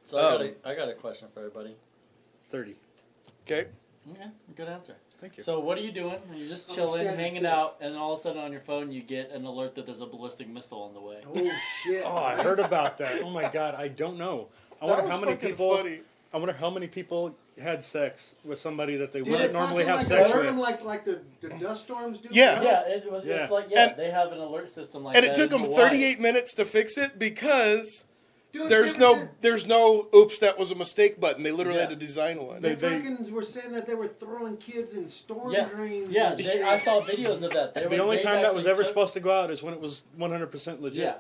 So I got a question for everybody. 30. Okay. Okay, good answer. Thank you. So what are you doing? You're just chilling, hanging out, and all of a sudden on your phone you get an alert that there's a ballistic missile on the way. Oh shit! Oh, I heard about that. Oh my god, I don't know. I wonder how many people. Funny. I wonder how many people had sex with somebody that they wouldn't normally have sex with. Like the dust storms do? Yeah. Yeah, it was. Yeah. It's like And- they have an alert system like And that. it took in them Hawaii. 38 minutes to fix it because Dude, there's no oops, that was a mistake button. They literally had to design one. They fucking were saying that they were throwing kids in storm drains. Yeah, and shit. I saw videos of that. The only time that was ever supposed to go out is when it was 100% legit. Yeah.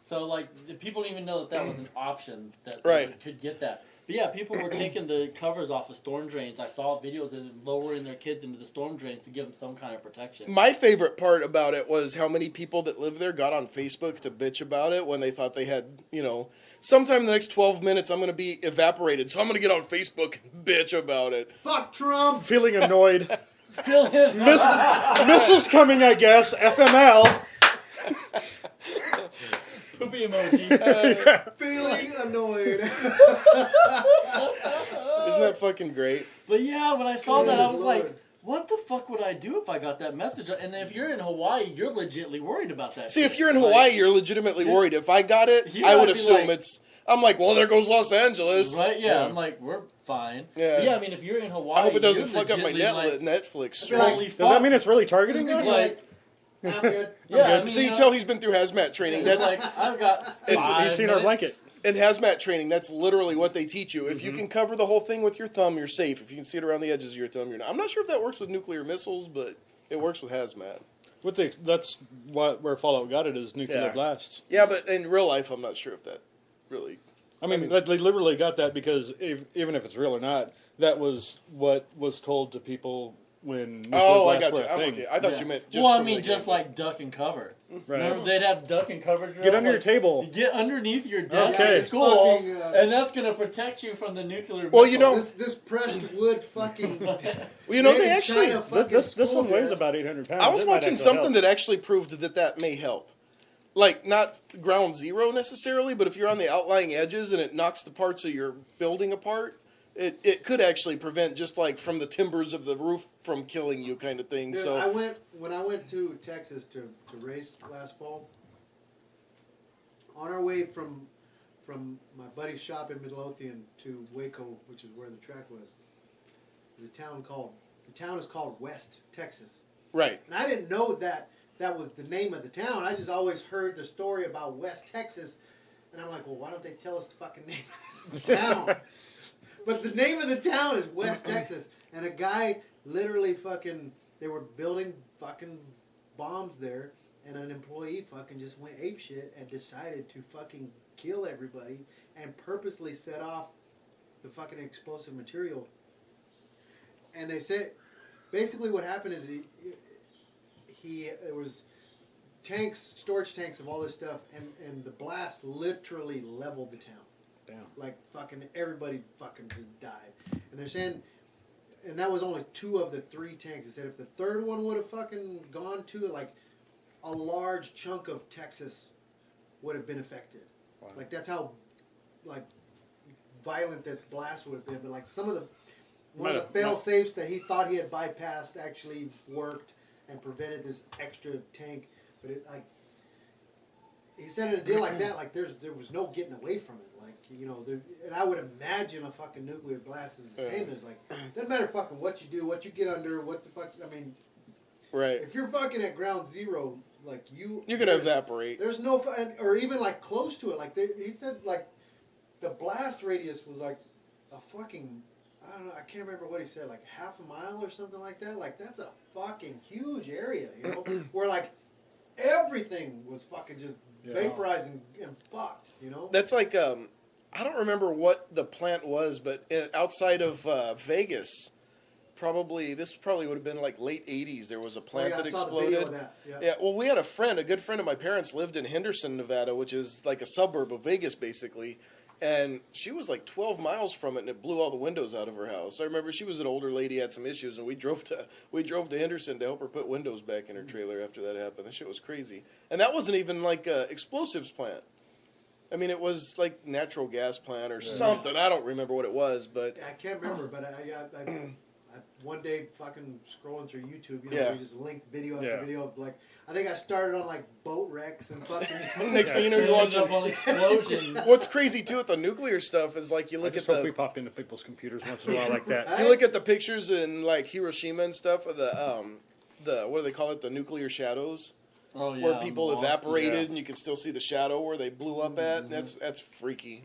So like the people didn't even know that was an option that Right. they could get that. But yeah, people were taking the covers off of storm drains. I saw videos of them lowering their kids into the storm drains to give them some kind of protection. My favorite part about it was how many people that live there got on Facebook to bitch about it when they thought they had, sometime in the next 12 minutes I'm going to be evaporated, so I'm going to get on Facebook and bitch about it. Fuck Trump! Feeling annoyed. Missiles coming, I guess. FML. Poopy emoji. Feeling annoyed. Isn't that fucking great? But yeah, when I saw that, I was Lord. like, what the fuck would I do if I got that message? And if you're in Hawaii, you're legitimately worried about that. See, shit. if you're in Hawaii, you're legitimately worried. If I got it, Here I would I'd be assume like- I'm like, well, there goes Los Angeles. Right? Yeah, I'm like, we're fine. Yeah. But yeah, I mean, if you're in Hawaii, I hope it doesn't you're fuck up my legitimately Netflix stream. holy Does fuck. that mean it's really targeting He's us? like, I'm good. Yeah, I good. mean, So you tell he's been through hazmat training. it's That's like, I've got He's 5 seen our blanket. minutes. in hazmat training. That's literally what they teach you. If you can cover the whole thing with your thumb, you're safe. If you can see it around the edges of your thumb, you're not. I'm not sure if that works with nuclear missiles, but it works with hazmat. That's where Fallout got it, is nuclear Yeah. blasts. Yeah, but in real life, I'm not sure if that really. I mean, they literally got that because even if it's real or not, that was what was told to people when nuclear I blasts got were you. a I'm thing. with you. I thought Yeah. you meant just. Well, I from mean, the just game. like duck and cover. Right. Remember, they'd have duck and cover drills. Get under your like, table. Get underneath your desk Okay. at school, Fucking, and that's going to protect you from the nuclear. Well, you missile. know- This pressed wood fucking. Well, made they in actually. China fucking This school one weighs desk. about 800 pounds. I was It might watching actually something help. that actually proved that may help. Like, not ground zero necessarily, but if you're on the outlying edges and it knocks the parts of your building apart, it could actually prevent just like from the timbers of the roof from killing you kind of thing. Dude, So when I went to Texas to race last fall, on our way from my buddy's shop in Midlothian to Waco, which is where the track was, the town is called West Texas. right. And I didn't know that was the name of the town. I just always heard the story about West Texas, and I'm like, well, why don't they tell us the fucking name of this town? But the name of the town is West Texas, and a guy literally fucking, they were building fucking bombs there, and an employee fucking just went apeshit and decided to fucking kill everybody and purposely set off the fucking explosive material. And they said, basically what happened is there was storage tanks of all this stuff, and the blast literally leveled the town. Damn. Like fucking everybody fucking just died. And they're saying, and that was only 2 of the 3 tanks. They said if the third one would have fucking gone to it, like a large chunk of Texas would have been affected. Wow. Like that's how like violent this blast would have been. But like some of the one of the fail safes that he thought he had bypassed actually worked and prevented this extra tank. But it like he said in a deal like that, like there was no getting away from it. Like and I would imagine a fucking nuclear blast is the same. There's like doesn't matter fucking what you do, what you get under, what the fuck. I mean, Right. if you're fucking at ground zero, like You're gonna evaporate. There's no or even like close to it. Like he said, like the blast radius was like a fucking. I don't know. I can't remember what he said. Like half a mile or something like that. Like that's a fucking huge area, where like everything was fucking just vaporizing and fucked, That's like I don't remember what the plant was, but outside of Vegas, this probably would have been like late '80s. There was a plant that I saw exploded. the video of that. Yeah, well, we had a good friend of my parents lived in Henderson, Nevada, which is like a suburb of Vegas, basically. And she was like 12 miles from it, and it blew all the windows out of her house. I remember she was an older lady, had some issues, and we drove to Henderson to help her put windows back in her trailer after that happened. That shit was crazy. And that wasn't even like a explosives plant. I mean, it was like natural gas plant or something. I don't remember what it was, but I can't remember. But I one day fucking scrolling through YouTube, they just linked video after video of like. I think I started on like boat wrecks and fucking. Next thing you know, you're watching on explosions. What's crazy too with the nuclear stuff is like you look at we pop into people's computers once in a while like that. You look at the pictures in like Hiroshima and stuff of the what do they call it? The nuclear shadows. Oh, yeah, where people evaporated and you can still see the shadow where they blew up at. That's freaky.